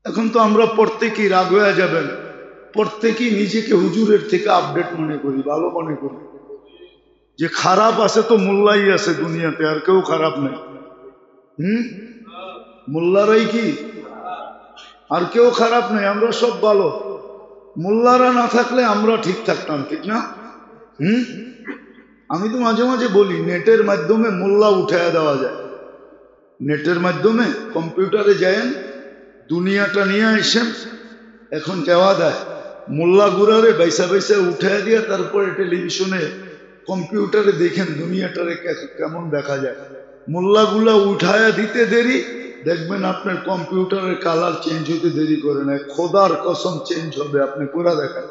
এখন তো আমরা প্রত্যেকেই রাগ হয়ে যাবেন, প্রত্যেকেই নিজেকে হুজুরের থেকে আপডেট মনে করি, ভালো মনে করি। যে খারাপ আছে তো মোল্লাই আছে দুনিয়াতে, আর কেউ খারাপ নেই। মোল্লারাই কি, আর কেউ খারাপ নেই, আমরা সব ভালো। মোল্লারা না থাকলে আমরা ঠিক থাকতাম, ঠিক না? আমি তো মাঝে মাঝে বলি নেটের মাধ্যমে মোল্লা উঠায় দেওয়া যায়। নেটের মাধ্যমে কম্পিউটারে যায়েন, দুনিয়াটা নিয়ে আসেন, এখন দেওয়া দেয় মোল্লা গুরারে বাইসা বাইসা উঠায় দিয়ে তারপরে টেলিভিশনে কম্পিউটারে দেখেন দুনিয়াটারে কেমন দেখা যায়। মোল্লাগুলা উঠায়া দিতে দেরি, দেখবেন আপনার কম্পিউটারের কালার চেঞ্জ হইতে দেরি করে না। খোদার কসম চেঞ্জ হবে, আপনি পুরা দেখেন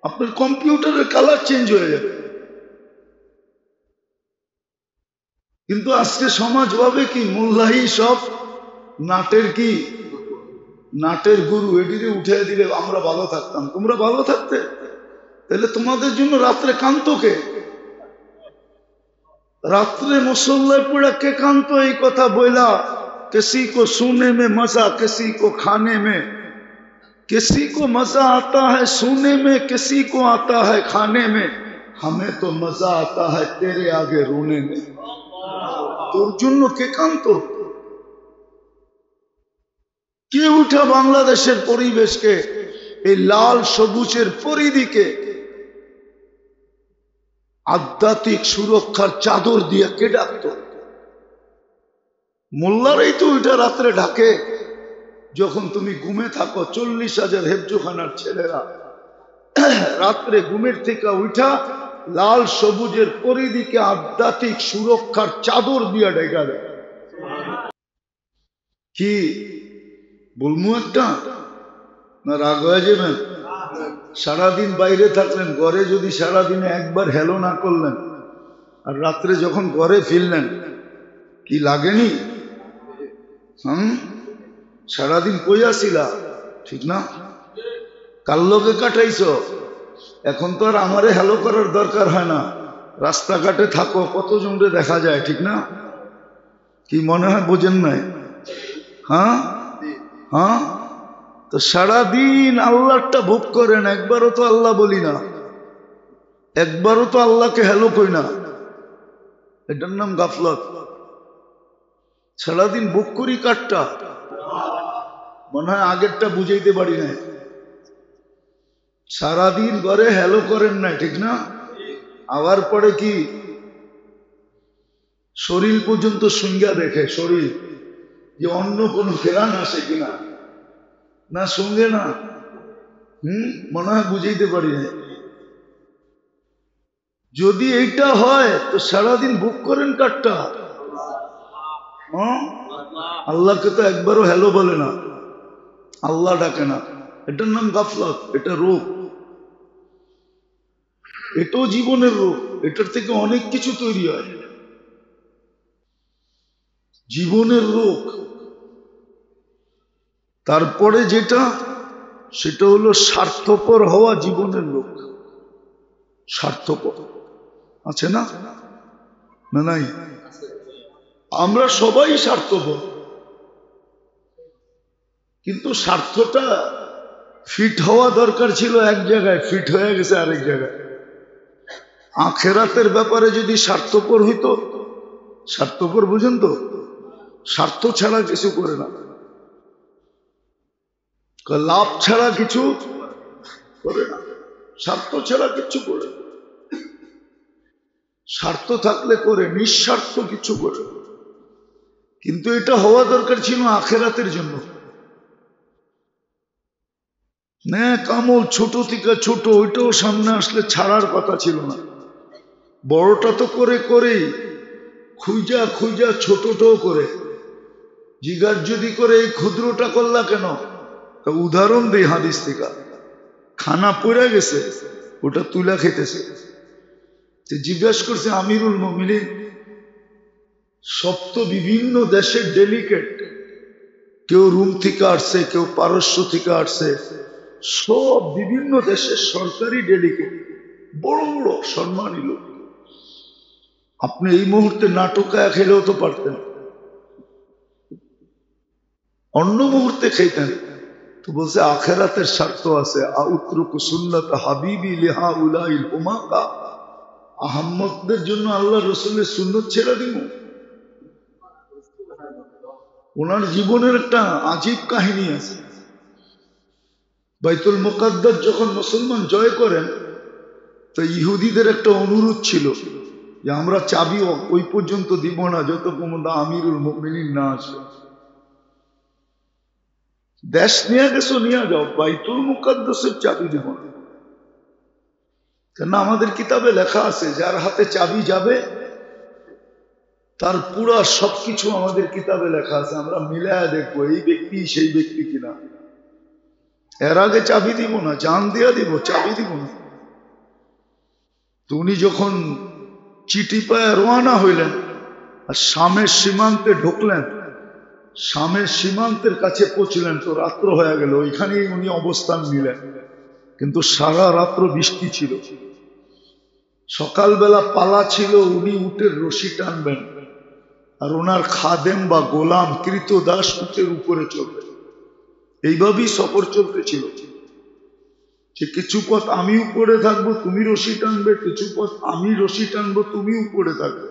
আপনার কম্পিউটারের কালার চেঞ্জ হয়ে যাবে। কিন্তু আজকে সমাজ ভাবে কি মোল্লাই সব নাটের কি, নাটের গুরু, এটিকে উঠে দিলে আমরা ভালো থাকতাম। তোমরা ভালো থাকতে, তাহলে তোমাদের জন্য রাত্রে কান্ত কে? রাত্রে মুসল্লায় পড়া কে কান্ত? এই কথা বইলা किसी को सोने में मजा, किसी को खाने में, किसी को मजा आता है सोने में, किसी को आता है खाने में, हमें तो मजा आता है तेरे आगे रोने में। তোর জন্য কে কান্ত? কে উঠা বাংলাদেশের পরিবেশকে এই লাল সবুজের পরিধিকে আধ্যাত্মিক সুরক্ষার চাদর দিয়ে কে ডাকত? মোল্লারাই তো ওইটা রাত্রে ঢাকে। যখন তুমি ঘুমে থাকো, 40,000 হেফজোখানার ছেলেরা রাত্রে ঘুমের থেকে উঠা লাল সবুজের পরিধিকে আধ্যাত্মিক সুরক্ষার চাদর দিয়ে ঢেকা দেয়। কি বলমু একটা না রাগ হয়ে যাবেন? সারাদিন বাইরে থাকলেন, ঘরে যদি সারাদিনে একবার হেলো না করলেন, আর রাত্রে যখন ঘরে ফিরলেন কি লাগেনি? সারাদিন কই আসিলা, ঠিক না? কার লগে কাটাইছ? এখন তো আর আমারে হেলো করার দরকার হয় না, রাস্তাঘাটে থাকো কতজনকে দেখা যায়, ঠিক না? কি মনে হয় বোঝেন নাই? হ্যাঁ, তো সারাদিন আল্লাহটা ভোগ করেন, একবারও তো আল্লাহ বলি না, একবারও তো আল্লাহকে হেলো কই না। এটার নাম গাফলত। সারাদিন ভোগ করি কাঠটা, মনে হয় আগেরটা বুঝাইতে পারি না। সারাদিন ঘরে হেলো করেন নাই, ঠিক না? আবার পরে কি শরীর পর্যন্ত সঙ্গা দেখে, শরীর যে অন্য কোনো ফেরান আসে কিনা, না সঙ্গে না। মনে হয় বুঝাইতে পারি না। যদি এইটা হয় তো সারাদিন ভোগ করেন কাঠটা। আল্লাহকে তো একবারও হ্যালো বলে না, আল্লাহ ডাকে না। এটার নাম গাফলত, এটা রোগ, এটাও জীবনের রোগ। এটার থেকে অনেক কিছু তৈরি হয়, জীবনের রোগ। তারপরে যেটা, সেটা হলো স্বার্থপর হওয়া, জীবনের রোগ। স্বার্থপর আছে না? না নাই? আমরা সবাই স্বার্থপর, কিন্তু স্বার্থটা ফিট হওয়া দরকার ছিল এক জায়গায়, ফিট হয়ে গেছে আরেক জায়গায়। আখেরাতের ব্যাপারে যদি স্বার্থপর হইতো, স্বার্থপর বুঝেন তো, স্বার্থ ছাড়া কিছু করে না, লাভ ছাড়া কিছু করে না, স্বার্থ ছাড়া কিছু করে না। স্বার্থ থাকলে করে, নিঃস্বার্থ কিছু করে। কিন্তু এটা হওয়া দরকার ছিল আখেরাতের জন্য। কামল ছোট থেকে ছোট, ওইটাও সামনে আসলে ছাড়ার কথা ছিল না। বড়টা তো করে করেই খুঁজা খুঁজা ছোটটাও করে। জিজ্ঞাস যদি করে এই ক্ষুদ্রটা করলা কেন, তা উদাহরণ দেই হাদিস থেকে। খানা পড়ে গেছে, ওটা তুলা খেতেছে। জিজ্ঞাসা করছে আমিরুল মুমিনিন, সব তো বিভিন্ন দেশের ডেলিগেট, কেউ রুম থেকে আসছে, কেউ পারস্য থেকে আসছে, সব বিভিন্ন দেশের সরকারি ডেলিগেট, বড় বড় সম্মানী লোক। আপনি এই মুহূর্তে নাটকায় খেলেও তো পারতেন, অন্য মুহূর্তে খাইতেন। তো বলছে আখেরাতের স্বার্থ আছে। আউত্রুকু সুন্নাত হাবিবি লিহা উলাইল হুমাকা, আহম্মকদের জন্য আল্লাহ রসুলের সুন্নত ছেড়ে দিব? ওনার জীবনের একটা আজীব কাহিনী আছে। বাইতুল মুকাদ্দাস যখন মুসলমান জয় করেন, তো ইহুদিদের একটা অনুরোধ ছিল যে আমরা চাবি ওই পর্যন্ত দিব না যতক্ষণ আমিরুল মুমিনিন না আসে। দেশ নিয়ে গেছো নিয়ে যাও, বাইতুল মুকাদ্দাসের চাবি দিব না। কেন আমাদের কিতাবে লেখা আছে যার হাতে চাবি যাবে তার পুরা সবকিছু আমাদের কিতাবে লেখা আছে। আমরা মিলায়া দেখবো এই ব্যক্তি সেই ব্যক্তি কিনা। এর আগে চাবি দিব না, জান দিয়া দিব, চাবি দিব না। তো উনি যখন চিঠি পায়ে রওনা হইলেন আর শামের সীমান্তে ঢুকলেন, শামের সীমান্তের কাছে পৌঁছলেন, তো রাত্র হয়ে গেল। ওইখানেই উনি অবস্থান নিলেন, কিন্তু সারা রাত্র বৃষ্টি ছিল। সকালবেলা পালা ছিল উনি উটের রশি টানবেন, আর ওনার খাদেম বা গোলাম কৃতদাস উটের উপরে চলবে। এইভাবেই সফর চলতেছিল যে কিছু পথ আমি উপরে থাকবো, তুমি রশি টানবে, কিছু পথ আমি রশি টানবো, তুমি উপরে থাকবে।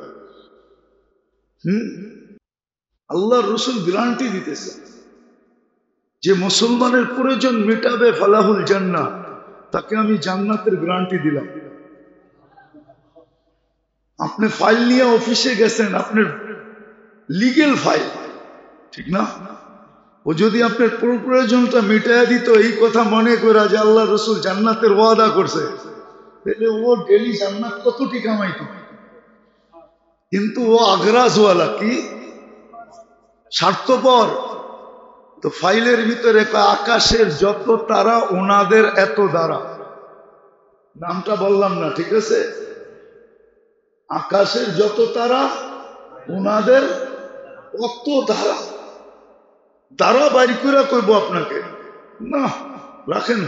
আল্লাহ রসুল গ্যারান্টি দিতেছে যে মুসলমানের প্রয়োজন মেটাবে ফালাহুল জান্নাহ, তাকে আমি জান্নাতের গ্যারান্টি দিলাম। আপনি ফাইল নিয়ে অফিসে গেছেন, আপনার লিগেল ফাইল, ঠিক না? ও যদি আপনার প্রয়োজনটা মিটাইয়া দিত এই কথা মনে করা যে আল্লাহ রসুল জান্নাতের ওয়াদা করছে, তাহলে ও ডেলি জান্নাত কতটি কামাইতো। কিন্তু ও আগ্রাজওয়ালা, কি স্বার্থপর। তো ফাইলের ভিতরে আকাশের যত তারা ওনাদের এত দ্বারা, নামটা বললাম না, ঠিক আছে? আকাশের যত তারা ওনাদের কত দ্বারা, দ্বারা বাড়ি করে করবো আপনাকে না, রাখেন।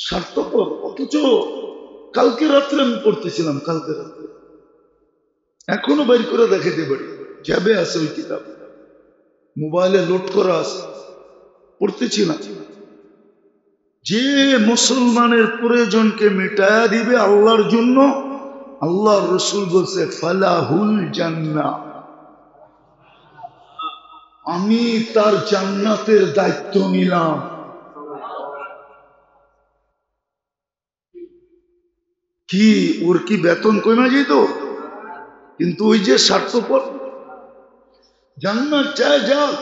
স্বার্থপর। অথচ কালকে রাত্রে আমি পড়তেছিলাম, কালকে রাত্রে এখনো বের করে দেখাতে পারি, যাবে আছে ওই কিতাব, মোবাইলে লোড করা আছে, পড়তেছিলাম। যে মুসলমানের প্রয়োজনকে মেটায়া দিবে আল্লাহর জন্য, আল্লাহ রসুল বলছে ফালাহুল জান্নাহ, আমি তার জান্নাতের দায়িত্ব নিলাম। কি ওর কি বেতন কমে যেত? কিন্তু ওই যে স্বার্থপর, জান্নাত যায় যাক,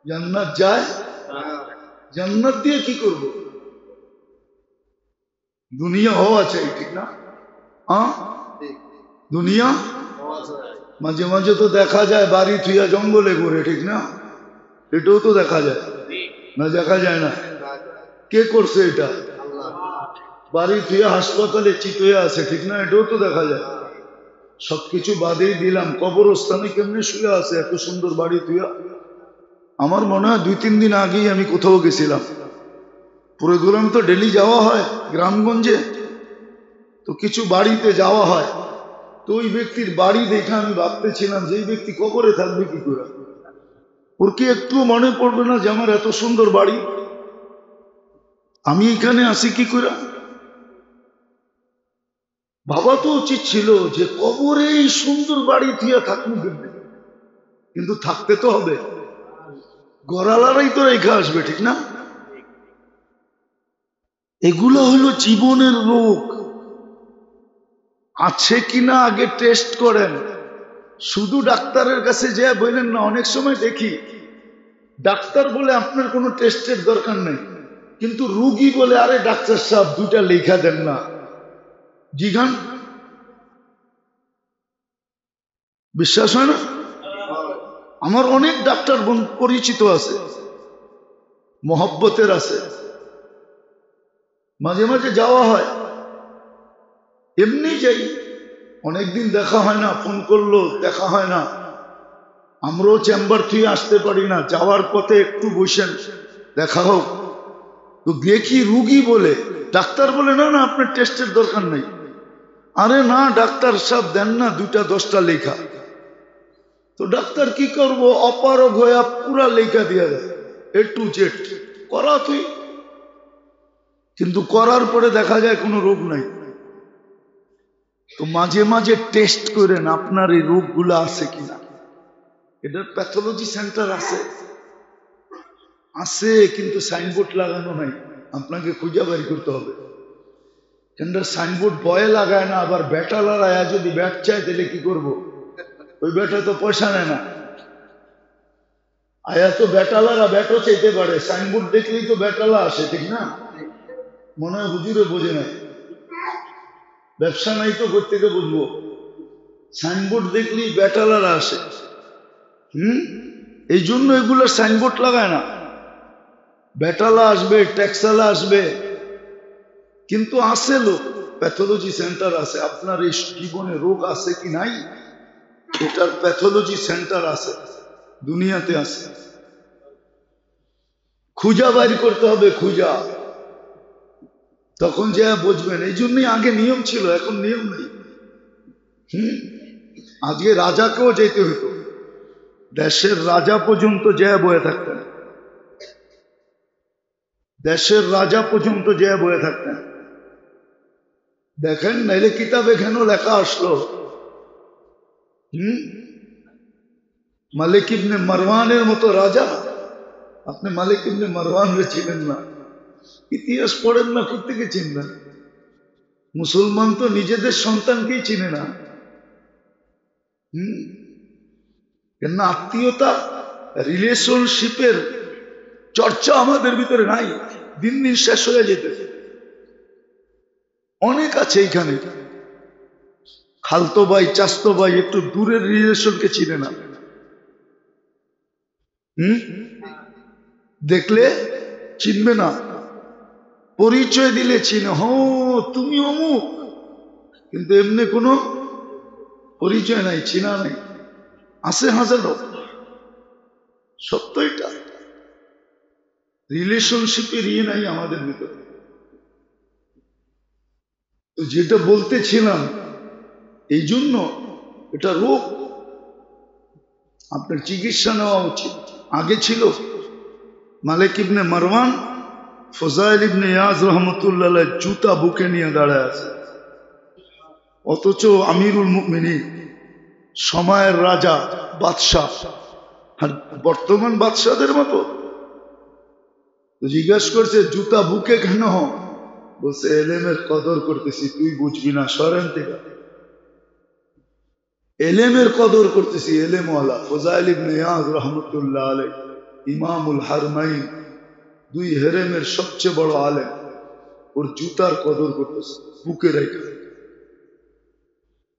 জান্নাত যায়, জান্নাত দিয়ে কি করব? দুনিয়া হওয়া চাই, ঠিক না? দুনিয়া মাঝে মাঝে তো দেখা যায় বাড়ি থুইয়া জঙ্গলে ঘুরে, ঠিক না? এটাও তো দেখা যায় না, দেখা যায় না? কে করছে এটা? বাড়ি থুইয়া হাসপাতালে চিতয়ে আছে, ঠিক না? এটাও তো দেখা যায়। সবকিছু বাদেই দিলাম, কবরস্থানে কেমনে শুয়ে আছে এত সুন্দর বাড়ি থুইয়া। আমার মনে হয় 2-3 দিন আগেই আমি কোথাও গেছিলাম, প্রোগ্রাম তো ডেলি যাওয়া হয় গ্রামগঞ্জে, তো কিছু বাড়িতে যাওয়া হয়। তো ওই ব্যক্তির বাড়ি দেখে আমি ভাবতেছিলাম যে এই ব্যক্তি কবরে থাকবে কি করে? ওর কি একটু মনে পড়বে না যে আমার এত সুন্দর বাড়ি, আমি এখানে আসি কি করে? ভাবা তো উচিত ছিল যে কবরে এই সুন্দর বাড়ি দিয়া থাকবো কেমনে, কিন্তু থাকতে তো হবে, গড়ালারাই তো রেখে আসবে, ঠিক না? এগুলো হলো জীবনের রোগ। আছে কিনা আগে টেস্ট করেন। শুধু ডাক্তারের কাছে যে বললেন না, অনেক সময় দেখি ডাক্তার বলে আপনার কোনো টেস্টের দরকার নেই, কিন্তু রুগী বলে আরে ডাক্তার সাহেব 2টা লেখা দেন না। জিগান, বিশ্বাস হয় না? আমার অনেক ডাক্তার পরিচিত আছে, মহব্বতের আছে, মাঝে মাঝে যাওয়া হয়, এমনি যাই, অনেকদিন দেখা হয় না, ফোন করলো দেখা হয় না, আমরাও চেম্বার থেকে আসতে পারি না, যাওয়ার পথে একটু বসেন দেখা হোক। তো দেখি রুগী বলে, ডাক্তার বলে না না আপনার টেস্টের দরকার নেই। আরে না ডাক্তার সাহেব দেন না 2টা 10টা লেখা। তো ডাক্তার কি করব, অপারগ হয়ে পুরা লেখা দিয়া দেয় A to Z, করা তুই। কিন্তু করার পরে দেখা যায় কোনো রোগ নাই। তো মাঝে মাঝে টেস্ট করেন আপনার এই রোগগুলো আছে কিনা। এটার প্যাথোলজি সেন্টার আছে, আছে, কিন্তু সাইনবোর্ড লাগানো নাই। আপনাকে খুঁজে বের করতে হবে। কেন সাইনবোর্ড বয়ে লাগায় না, আবার ব্যাটালার আয়া যদি ব্যাট চায় তাহলে কি করব? ওই ব্যাটা তো পয়সা নেয় না। আয়া তো ব্যাটালারা ব্যাটও চাইতে পারে, সাইনবোর্ড দেখলেই তো ব্যাটালা আসে, ঠিক না? মনে হয় হুজুরে বোঝে না, ব্যবসা নাই তো কোত্থেকে বুঝবো? সাইনবোর্ড দেখলেই ব্যাটালারা আসে। এই জন্য এগুলোর সাইনবোর্ড লাগায় না। ব্যাটালা আসবে, ট্যাক্সালা আসবে, কিন্তু আছে লোক, প্যাথোলজি সেন্টার আছে। আপনার এই জীবনে রোগ আছে কি নাই, এটার প্যাথোলজি সেন্টার আছে, দুনিয়াতে আছে। খুঁজা বাইর করতে হবে, খুঁজা, তখন যে বুঝবেন। এই জন্যই আগে নিয়ম ছিল, এখন নিয়ম নেই। আজকে রাজাকেও যেতে হতো, দেশের রাজা পর্যন্ত যে বয়ে থাকতেন, দেশের রাজা পর্যন্ত যে বয়ে থাকতেন। দেখেন, নাইলে কিতাবে কেন লেখা আসলো মালিক ইবনে মারওয়ানের মতো রাজা। আপনি মালিক ইবনে মারওয়ানরে চিনেন না, ইতিহাস পড়েন না, কোত্থেকে চিনবেন? মুসলমান তো নিজেদের সন্তানকেই চিনে না। কেন আত্মীয়তা, রিলেশনশিপের চর্চা আমাদের ভিতরে নাই, দিন দিন শেষ হয়ে যেতে। অনেক আছে এইখানে, খালতো ভাই, চাস্তো ভাই, একটু দূরের রিলেশনকে চিনে না। দেখলে চিনবে না, পরিচয় দিলে চিনে, তুমি অমুক, কিন্তু এমনি কোনো পরিচয় নাই, চিনা নাই। আছে হাজারো, সত্য এটা। রিলেশনশিপের ইয়ে নাই আমাদের ভিতরে। তো যেটা বলতেছিলাম, এই জন্য এটা রোগ, আপনার চিকিৎসা নেওয়া উচিত। আগে ছিল মালিক ইবনে মারওয়ান, ফজাইল ইবনে ইয়াজ রহমতুল্লাহ জুতা বুকে নিয়ে দাঁড়ায় আছে, অথচ আমিরুল মুমিনিন, সময়ের রাজা, বাদশাহ, আর বর্তমান বাদশাদের মতো। জিজ্ঞাসা করছে জুতা বুকে কেন? বলছে এলেমের কদর করতেছি, তুই বুঝবি না, সরেন থেকে। এলেমের কদর করতেছি, এলেমওয়ালা ফজাইল ইবনে ইয়াজ রহমতুল্লাহ আলাইহি, ইমামুল হারমাইন, দুই হেরেমের সবচেয়ে বড় আলেম, ওর জুতার কদর করতেছে, বুকে রেখে।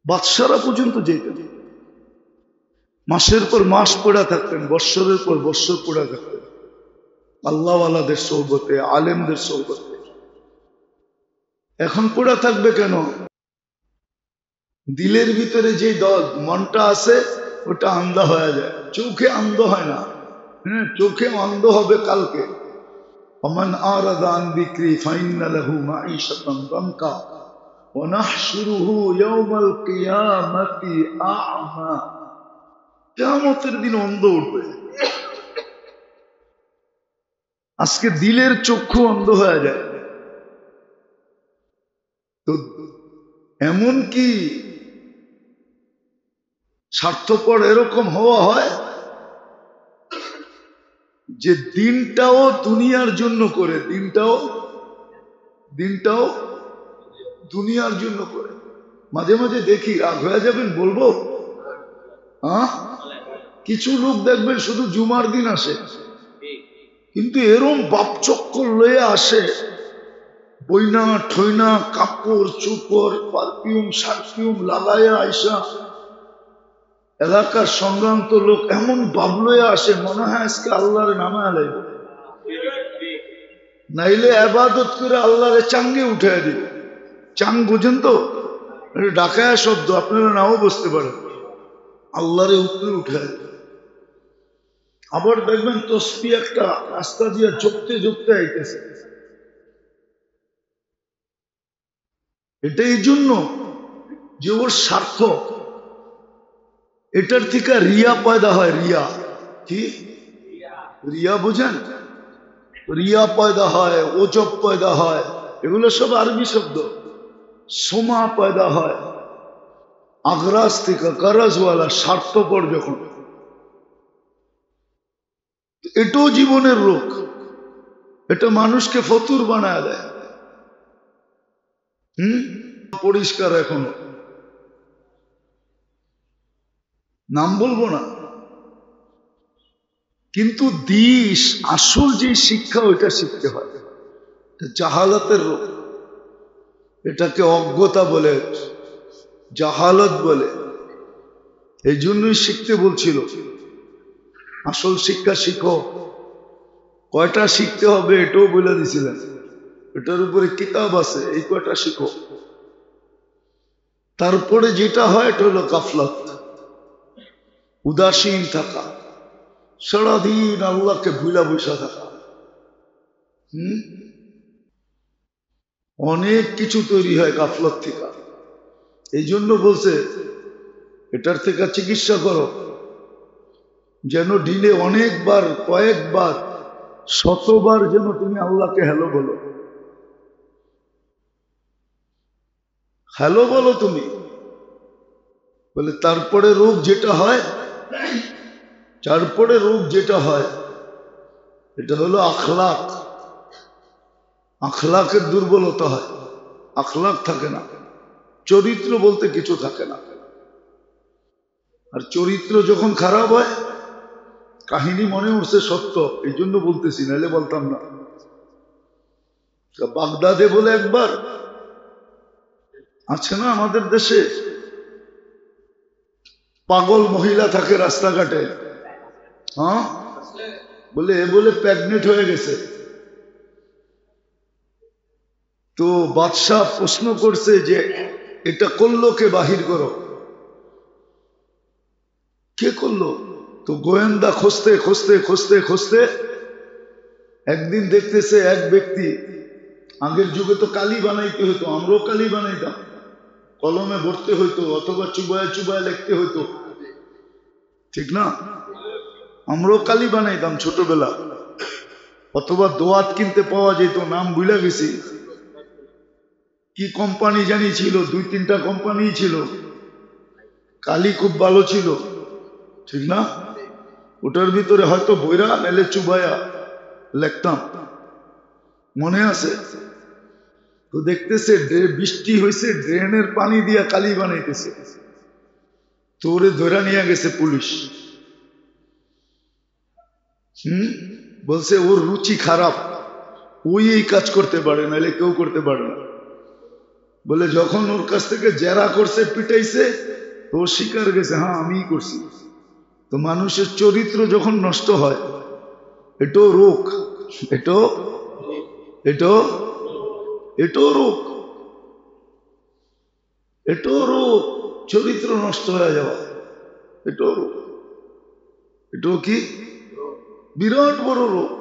বাদশারা পর্যন্ত যেতেন, মাসের পর মাস পড়া থাকতেন, বৎসরের পর বৎসর পড়া থাকতেন, আল্লাহওয়ালাদের সৌবতে, আলেমদের সৌবতে। এখন পড়া থাকবে কেন? দিলের ভিতরে যে দল মনটা আছে, ওটা আন্ধা হয়ে যায়, চোখে অন্ধ হয় না। চোখে অন্ধ হবে কালকে। ومن أعرض عن ذكري فإن له معيشة ضنكا ونحشره يوم القيامة أعمى। কিয়ামতের দিন অন্ধ উঠবে। আজকে দিলের চক্ষু অন্ধ হয়ে যায়। তো এমন কি স্বার্থপর এরকম হওয়া হয় যে দিনটাও দুনিয়ার জন্য করে, দিনটাও দুনিয়ার জন্য করে। মাঝে মাঝে দেখি, রাগ হয়ে যাবেন বলবো, কিছু লোক দেখবেন শুধু জুমার দিন আসে, কিন্তু এরম বাপচক্কর লয়ে আসে, বইনা ঠইনা কাপড় চোপড় পারফিউম সারফিউম লাগাইয়া আইসা, এলাকার সংক্রান্ত লোক এমন বাবলয়ে আসে, মনে হয় আজকে আল্লাহর নামে আলাইব, নাইলে আবাদত করে আল্লাহরে চাঙ্গে উঠে দিবে। চাং বুঝেন তো, ডাকায়া শব্দ, আপনারা নাও বুঝতে পারেন। আল্লাহরে উপরে উঠে, আবার দেখবেন তসবি একটা রাস্তা দিয়ে জপতে আইতেছে। এটা এই জন্য যে ওর স্বার্থ, এটার থেকে রিয়া পয়দা হয়। রিয়া কি? রিয়া বুঝেন? রিয়া পয়দা হয়, ওজব পয়দা হয়, এগুলো সব আরবি শব্দ। সোমা পয়দা হয় আগ্রাস থেকে, কারাজওয়ালা, স্বার্থপর যখন। এটাও জীবনের রোগ। এটা মানুষকে ফতুর বানায় দেয়। পরিষ্কার এখনো নাম বলবো না, কিন্তু দিস আসল যে শিক্ষা ওইটা শিখতে হয়। জাহালাতের রোগ, এটাকে অজ্ঞতা বলে, জাহালত বলে। এই জন্যই শিখতে বলছিল, আসল শিক্ষা শিখো। কয়টা শিখতে হবে এটাও বলে দিছিলেন, এটার উপরে কিতাব আছে, এই কয়টা শিখো। তারপরে যেটা হয় এটা হলো গাফলাত, উদাসীন থাকা, সারাদিন আল্লাহকে ভুলা বসা থাকা। অনেক কিছু তৈরি হয় গাফলাত থেকে। এই জন্য বলছে এটার থেকে চিকিৎসা করো, যেন দিনে অনেকবার, কয়েকবার, শতবার যেন তুমি আল্লাহকে হ্যালো বলো। হ্যালো বলো তুমি, বলে তারপরে রোগ যেটা হয়, তারপরে রোগ যেটা হয় এটা হলো আখলাক। আখলাকের দুর্বলতা হয়, আখলাক থাকে না, চরিত্র বলতে কিছু থাকে না। আর চরিত্র যখন খারাপ হয়, কাহিনী মনে উঠছে সত্য, এই জন্য বলতেছি, নাহলে বলতাম না। বাগদাদে বলে একবার আছে না আমাদের দেশে, পাগল মহিলা থাকে রাস্তাঘাটে। হ্যাঁ, বলে এ বলে প্রেগনেন্ট হয়ে গেছে। তো বাদশাহ প্রশ্ন করছে যে এটা করলো কে, বাহির করো। কে করলো? তো গোয়েন্দা খুঁজতে খুঁজতে খুঁজতে খুঁজতে একদিন দেখতেছে এক ব্যক্তি, আগের যুগে তো কালি বানাইতে হইতো, আমরাও কালি বানাইতাম, কলমে ভরতে হইতো অথবা চুবায় চুবায় লিখতে হইতো, ঠিক না? আমরাও কালি বানাইতাম ছোটবেলা, অথবা দোয়াত কিনতে পাওয়া যেত, নাম ভুলে গেছি, কি কোম্পানি জানি ছিল, 2-3টা কোম্পানি ছিল, কালি খুব ভালো ছিল, ঠিক না? ওটার ভিতরে হয়তো বইরা নাইলে চুবায়া লিখতাম, মনে আছে? তো দেখতেছে বৃষ্টি হয়েছে, ড্রেনের পানি দিয়া কালি বানাইতেছে। তোরে ধরে নিয়ে গেছে পুলিশ। বলছে ওর রুচি খারাপ, ওই এই কাজ করতে পারে, নাহলে কেউ করতে পারে না। বলে যখন ওর কাছ থেকে জেরা করছে, পিটাইছে, তো স্বীকার গেছে, হ্যাঁ আমিই করছি। তো মানুষের চরিত্র যখন নষ্ট হয়, এটাও রোগ, এটাও এটাও এটাও রোগ, এটাও রোগ। চরিত্র নষ্ট হয়ে যাওয়া এটাও রোগ। এটাও কি? বিরাট বড় রোগ।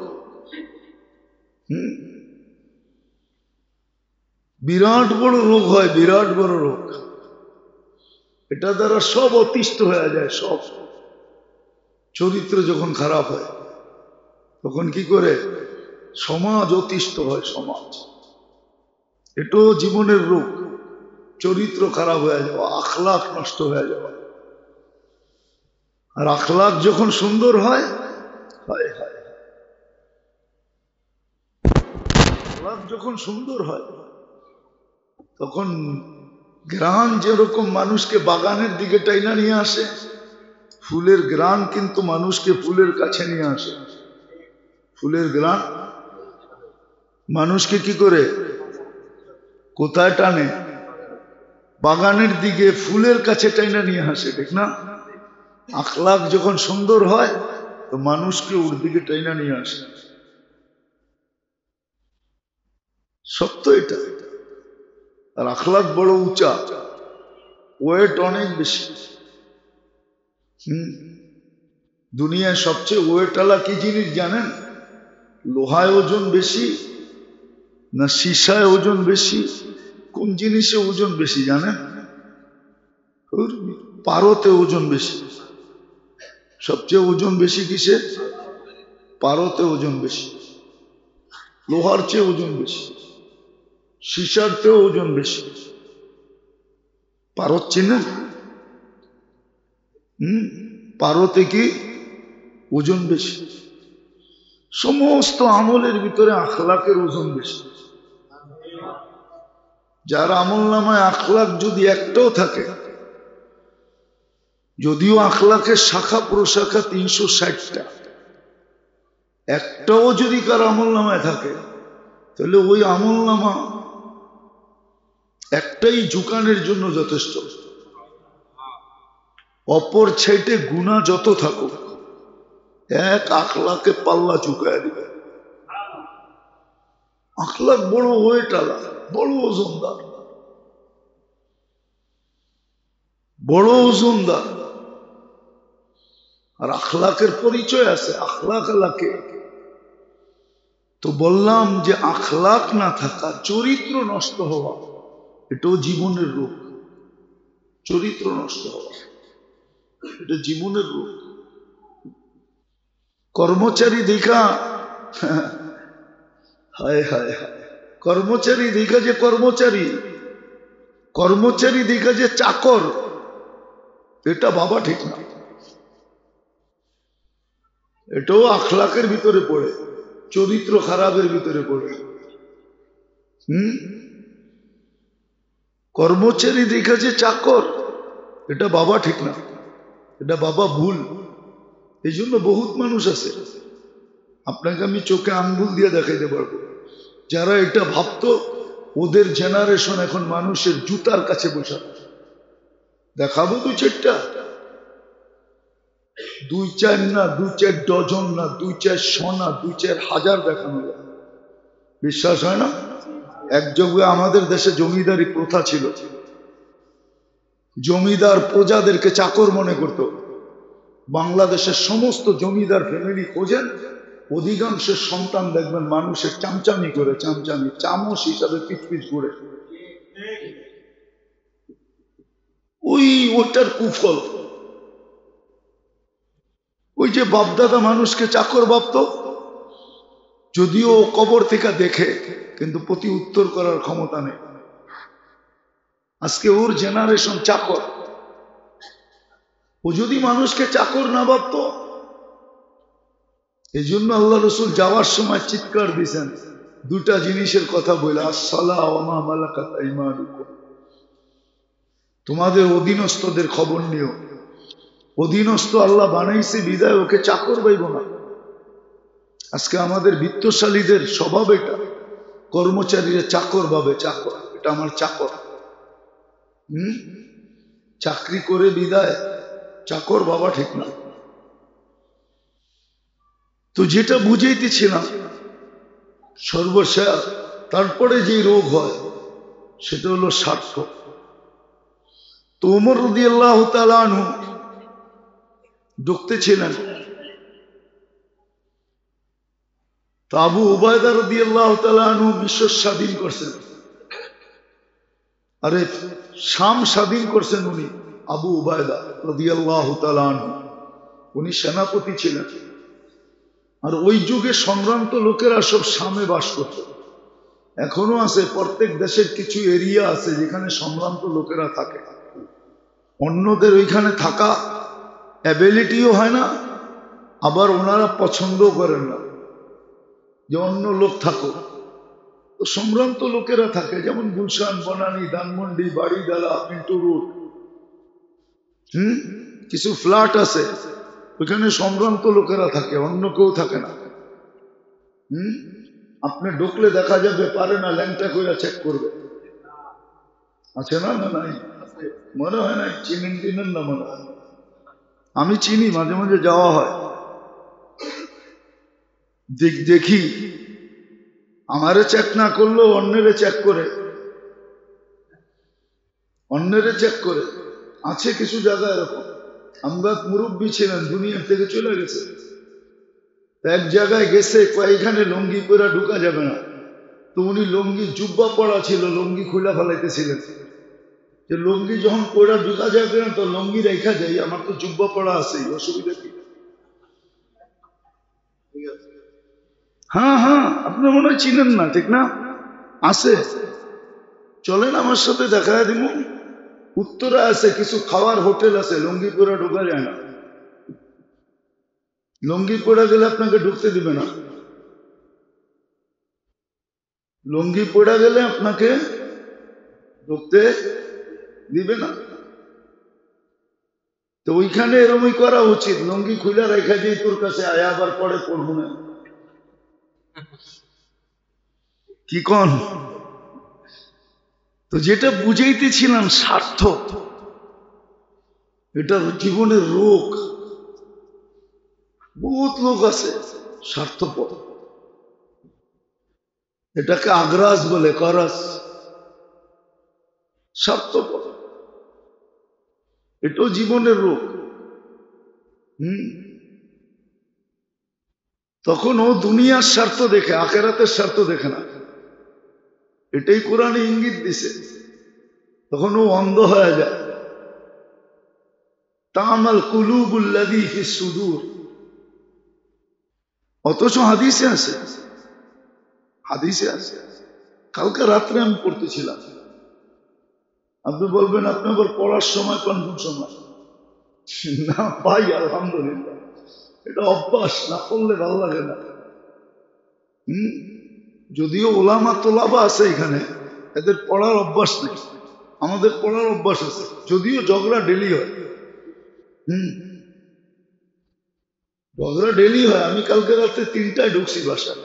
বিরাট বড় রোগ হয়, বিরাট বড় রোগ। এটা দ্বারা সব অতিষ্ঠ হয়ে যায়, সব। চরিত্র যখন খারাপ হয় তখন কি করে? সমাজ অতিষ্ঠ হয়, সমাজ। এটাও জীবনের রোগ, চরিত্র খারাপ হয়ে যাওয়া, আখলাক নষ্ট হয়ে যাওয়া। আর আখলাক যখন সুন্দর হয়, হায় হায়, আখলাক যখন সুন্দর হয় তখন গ্রাম যেরকম মানুষকে বাগানের দিকে টাইনা নিয়ে আসে, ফুলের গ্রাম কিন্তু মানুষকে ফুলের কাছে নিয়ে আসে। ফুলের গ্রাম মানুষকে কি করে, কোথায় টানে? বাগানের দিকে, ফুলের কাছে টাইনা নিয়ে আসে, ঠিক না? আখলাক যখন সুন্দর হয় তো মানুষকে ওর দিকে টাইনা নিয়ে আসে। সত্য এটা। আর আখলাক বড় উঁচা, ওয়েট অনেক বেশি। দুনিয়ায় সবচেয়ে ওয়েটওয়ালা কি জিনিস জানেন? লোহায় ওজন বেশি না সীসায় ওজন বেশি? কোন জিনিসে ওজন বেশি জানেন? পারতে ওজন বেশি। সবচেয়ে ওজন বেশি কিসে? পারতে ওজন বেশি, লোহার চেয়ে ওজন বেশি, সীসার চেয়ে ওজন বেশি। পারত চিনেন? পারতে কি ওজন বেশি? সমস্ত আমলের ভিতরে আখলাকের ওজন বেশি। যার আমল নামায় আখলাক যদি একটাও থাকে, যদিও আখলাকের শাখা প্রশাখা 360টা, একটাও যদি কার আমল নামায় থাকে, তাহলে ওই আমল নামা একটাই ঝুকানের জন্য যথেষ্ট। অপর ছেটে গুণা যত থাকুক, এক আখলাকে পাল্লা চুকায় দিবে। আখলাক বড় ওয়েটালা, বড় ওজনদার, বড় ওজনদার। আর আখলাকের পরিচয় আছে, আখলাক আলাকে। তো বললাম যে আখলাক না থাকা, চরিত্র নষ্ট হওয়া, এটাও জীবনের রূপ। চরিত্র নষ্ট হওয়া এটা জীবনের রূপ। কর্মচারী দেখা, হায় হায় হায়, কর্মচারী দেখা যে কর্মচারী, কর্মচারী দেখা যে চাকর, এটা ভাবা ঠিক না। এটাও আখলাকের ভিতরে পড়ে, চরিত্র খারাপের ভিতরে পড়ে। কর্মচারী দেখা যে চাকর, এটা বাবা ঠিক না, এটা বাবা ভুল। এই জন্য বহুত মানুষ আছে, আপনাকে আমি চোখে আঙ্গুল দিয়ে দেখাইতে পারবো, যারা এটা ভাবতো ওদের জেনারেশন এখন মানুষের জুতার কাছে বসা। দেখাবো 2-4টা, 2-4 না, 2-4 ডজন না, 2-400 না, 2-4 হাজার দেখানো যায়। বিশ্বাস হয় না? এক যুগে আমাদের দেশে জমিদারি প্রথা ছিল, জমিদার প্রজাদেরকে চাকর মনে করত। বাংলাদেশের সমস্ত জমিদার ফ্যামিলি খোঁজেন, অধিকাংশের সন্তান দেখবেন মানুষের চামচামি করে, চামচামি চামচ হিসাবে পিচপিচ করে। ওটার কুফল। ওই যে বাপদাদা মানুষকে চাকর ভাবত, যদিও কবর থেকে দেখে, কিন্তু প্রতি উত্তর করার ক্ষমতা নেই। আজকে ওর জেনারেশন চাকর। ও যদি মানুষকে চাকর না ভাবত, এই জন্য আল্লাহ রসুল যাওয়ার সময় চিৎকার দিয়েছেন 2টা জিনিসের কথা বলে, আসসালাহ ওয়া মা মালাকাত আইমানুকুম। তোমাদের অধীনস্থদের খবর নিও। অধীনস্থ আল্লাহ বানাইছে বিদায় ওকে চাকর পাইব না। আজকে আমাদের বিত্তশালীদের স্বভাব এটা, কর্মচারীরা চাকর ভাবে, চাকর, এটা আমার চাকর। চাকরি করে বিদায়, চাকর বাবা ঠিক না। তো যেটা বুঝাইতেছিলাম, সর্বশেষ তারপরে যে রোগ হয় সেটা হলো স্বার্থ। তো ওমর রাদিয়াল্লাহু তাআলা আনহু ঢুকতেছিলেন, তো আবু উবায়দা রাদিয়াল্লাহু তাআলা আনহু মিশর স্বাধীন করছেন। আরে শাম স্বাধীন করছেন উনি, আবু উবায়দা রাদিয়াল্লাহু তাআলা আনহু। উনি সেনাপতি ছিলেন। আর ওই যুগে সম্ভ্রান্ত লোকেরা সব শামে বাস করত। এখনো আছে, প্রত্যেক দেশের কিছু এরিয়া আছে যেখানে সম্ভ্রান্ত লোকেরা থাকে। অন্যদের ওইখানে থাকা অ্যাবিলিটিও হয় না, আবার ওনারা পছন্দও করেন না যে অন্য লোক থাকুক। তো সম্ভ্রান্ত লোকেরা থাকে, যেমন গুলশান, বনানী, ধানমন্ডি, বাড়িডালা, মিন্টু রোড, কিছু ফ্ল্যাট আছে, ওইখানে সম্ভ্রান্ত লোকেরা থাকে, অন্য কেউ থাকে না। আপনি ঢুকলে দেখা যাবে পারে না, ল্যাংটা কইরা চেক করবে। আছে না? না নাই, মনে হয় না চিনেন টিনেন না মনে হয়। আমি চিনি, মাঝে মাঝে যাওয়া হয়, দেখি আমারে চেক না করলেও অন্যেরে চেক করে, অন্যেরে চেক করে। আছে কিছু জায়গায় এরকম। আমরা মুরব্বী ছিলেন, দুনিয়ার থেকে চলে গেছে, এক জায়গায় গেছে, এখানে লুঙ্গি পরা ঢুকা যাবে না। তো উনি লুঙ্গি জুব্বা পড়া ছিল, লুঙ্গি খুলে ফেলাইতেছিলেন যে লুঙ্গি যখন পড়া ঢুকা যাবে না, তো লুঙ্গি রেখা যাই, আমার তো জুব্বা পড়া আছে, অসুবিধা কি? হ্যাঁ হ্যাঁ, আপনি মনে হয় চিনেন না, ঠিক না? আছে, চলেন আমার সাথে দেখা দিব। উত্তরে আছে কিছু খাওয়ার হোটেল আছে, লঙ্গিপুরা ঢোকা যায় না। লঙ্গিপুরা গেলে আপনাকে ঢুকতে দিবে না। লঙ্গিপুরা গেলে আপনাকে ঢুকতে দিবে না। তো ওইখানে এরমই করা উচিত, লঙ্গি খুলে রেখা দিয়ে তোর কাছে আয়া, আবার পরে পড়বো না। কি কন? তো যেটা বুঝাইতেছিলাম, স্বার্থ এটা জীবনের রোগ। বহুত লোক আছে স্বার্থপর, এটাকে আগ্রাস বলে, করস, স্বার্থপর। এটাও জীবনের রোগ। তখন ও দুনিয়ার স্বার্থ দেখে, আখেরাতের স্বার্থ দেখে না। এটাই কোরআনে ইঙ্গিত দিছে। তখন ও অন্ধ হয়ে যায়। তামাল কুলুবুল্লাযী ফিস সুদূর। অথচ হাদিসে আছে, হাদিসে আছে। কালকে রাত্রে আমি পড়তেছিলাম। আপনি বলবেন আপনি আবার পড়ার সময় কোন সময়? না ভাই, আলহামদুলিল্লাহ, এটা অভ্যাস, না পড়লে ভালো লাগে না। যদিও ওলামা তোলাবা আছে এখানে, এদের পড়ার অভ্যাস নেই। আমাদের পড়ার অভ্যাস আছে, যদিও ঝগড়া ডেলি হয়। ঝগড়া ডেলি হয়। আমি কালকে রাত্রে 3টায় ঢুকছি বাসায়।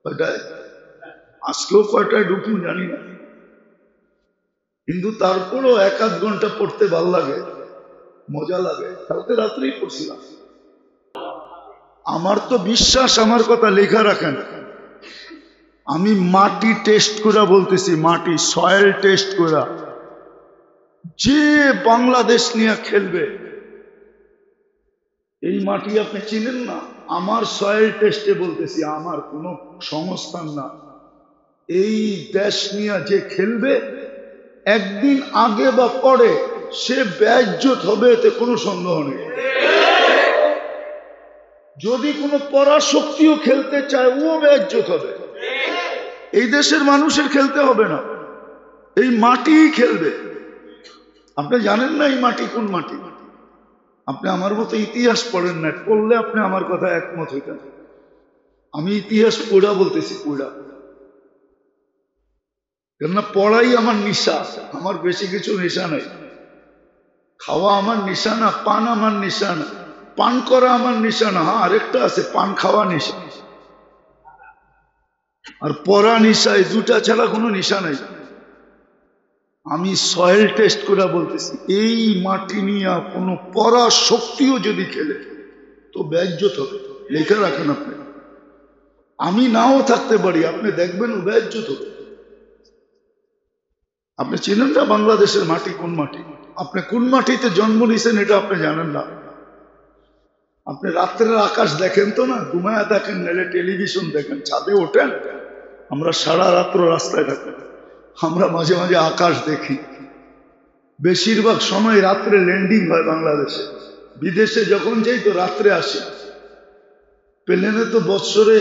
কয়টায়? আজকেও কয়টায় ঢুকুন জানি না, কিন্তু তারপরও 1-8 ঘন্টা পড়তে ভাল লাগে, মজা লাগে। কালকে রাত্রেই পড়ছিলাম। আমার তো বিশ্বাস, আমার কথা লেখা রাখেন, আমি মাটি টেস্ট করে বলতেছি, মাটি সয়েল টেস্ট করে, যে বাংলাদেশ নিয়ে খেলবে, এই মাটি আপনি চিনেন না, আমার সয়েল টেস্টে বলতেছি, আমার কোনো সংস্থান না, এই দেশ নিয়ে যে খেলবে একদিন আগে বা পরে সে বেইজ্জত হবে, এতে কোনো সন্দেহ নেই। যদি কোনো পরাশক্তিও খেলতে চায়, ও বেইজ্জত হবে। এই দেশের মানুষের খেলতে হবে না, এই মাটিই খেলবে। আপনি জানেন না এই মাটি কোন মাটি? আপনি আমার মতো ইতিহাস পড়েন না, পড়লে আপনি আমার কথা একমত হইতেন। আমি ইতিহাস পড়া বলতেছি, পড়া, কেননা পড়াই আমার নেশা। আমার বেশি কিছু নেশা নাই। খাওয়া আমার নেশা না, পান আমার নেশা না, পান করা আমার নেশা না। হ্যাঁ, আরেকটা আছে, পান খাওয়া নেশা আর পড়া নেশা, এই দুটা ছাড়া কোনো নেশা নাই। আমি সয়েল টেস্ট করে বলতেছি, এই মাটি নিয়ে কোনো পড়া শক্তিও যদি খেলে তো বেইজ্জত হবে। লেখা রাখেন আপনি, আমি নাও থাকতে পারি, আপনি দেখবেন ও বেইজ্জত হবে। আপনি চিনেন না বাংলাদেশের মাটি কোন মাটি? আপনি কোন মাটিতে জন্ম নিয়েছেন এটা আপনি জানেন না। আপনি রাত্রের আকাশ দেখেন তো না, ঘুমায়া দেখেন, নাহলে টেলিভিশন দেখেন, ছাদে ওঠেন। আমরা সারা রাত্র রাস্তায় থাকি, আমরা মাঝে মাঝে আকাশ দেখি। বেশিরভাগ সময় রাত্রে ল্যান্ডিং হয় বাংলাদেশে। বিদেশে যখন যাই তো রাত্রে আসি। প্লেনে তো বৎসরে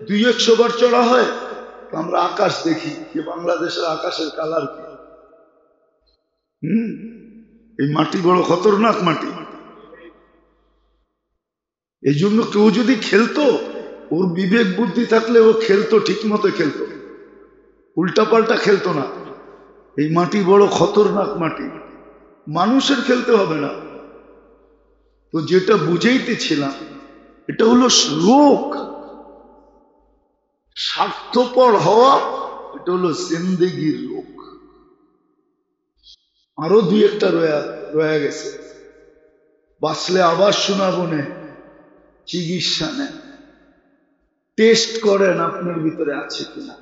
200-100 বার চড়া হয়, তো আমরা আকাশ দেখি যে বাংলাদেশের আকাশের কালার কি। এই মাটি বড় খতরনাক মাটি। এই জন্য কেউ যদি খেলতো, ওর বিবেক বুদ্ধি থাকলে ও খেলতো, ঠিক মতো খেলতো, উল্টাপাল্টা খেলতো না। এই মাটি বড় খতরনাক মাটি, মানুষের খেলতে হবে না। তো যেটা বুঝাইতেছিলাম, এটা হলো রোগ, স্বার্থপর হওয়া, এটা হলো জিন্দেগির রোগ। আরো 2-1টা রয়ে গেছে, বাঁচলে আবার শোনাবো নে। চিকিৎসা নেন, টেস্ট করেন আপনার ভিতরে আছে কিনা,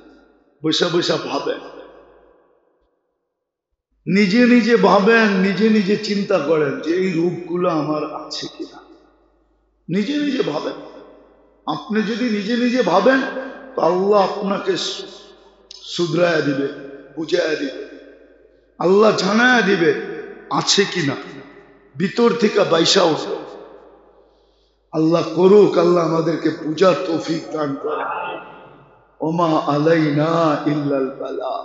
বৈশা বৈশা ভাবেন, নিজে নিজে ভাবেন, নিজে নিজে চিন্তা করেন যে এই রোগগুলো আমার আছে কিনা। নিজে নিজে ভাবেন। আপনি যদি নিজে নিজে ভাবেন তো আল্লাহ আপনাকে শুধরায়া দিবে, বুঝায়া দিবে, আল্লাহ জানায়া দিবে আছে কিনা, ভিতর থেকে বাইসা উঠে। আল্লাহ করুক, আল্লাহ আমাদেরকে পূজার তৌফিক দান করে। ওমা আলাইনা ইল্লাল বালা।